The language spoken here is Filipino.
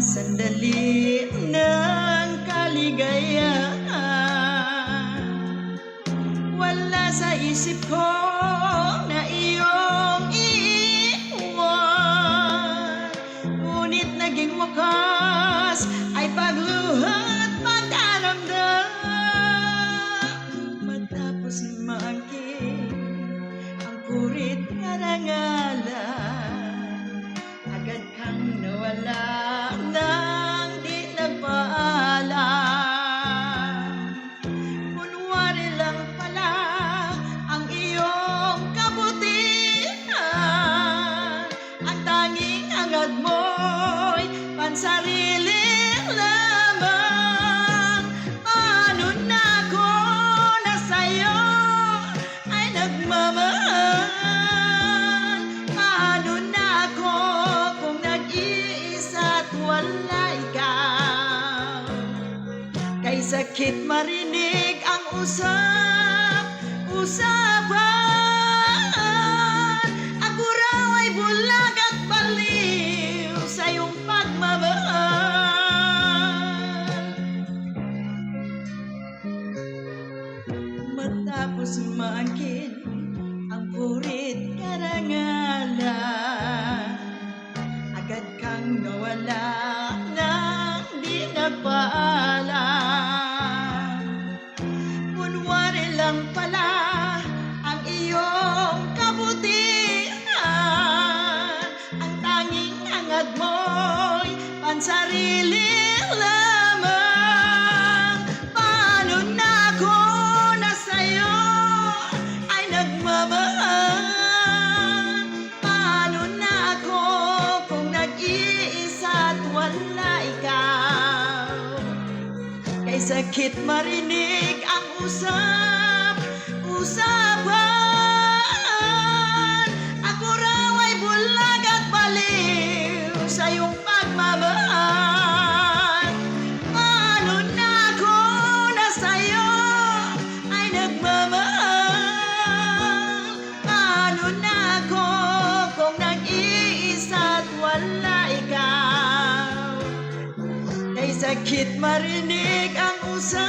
Sandali ng kaligayahan, wala sa isip ko na iyong iiwan. Ngunit naging wakas ay pagluha't pagkaramdam. Matapos maangkin ang purit karangalan, agad kang nawala nang di nagpaalam. Kunwari lang pala ang iyong kabutihan, ang tanging hangad mo'y pansarili lamang. Paano na ako na sa'yo ay nagmamahal? Paano na ako kung nag-iisa't wala ikaw? Kay sakit marinig ang usap-usapan, ako raw ay bulag at baliw sa iyong pagmamahal. Matapos maangkin ang purit karangalan, agad kang nawala nang di nagpaalam. Kunwari lang pala ang iyong kabutihan, ang tanging hangad mo'y pansarili lamang. Paano na ako na sa'yo ay nagmamahal? Paano na ako kung nag-iisa't wala ikaw? Kay sakit marinig ang usap-usapan, ako raw ay bulag at baliw sa iyong pagmamahal. Paano na ako na sa'yo ay nagmamahal? Paano na ako kung nag-iisa't wala ikaw? Kay sakit marinig ang usap-usapan,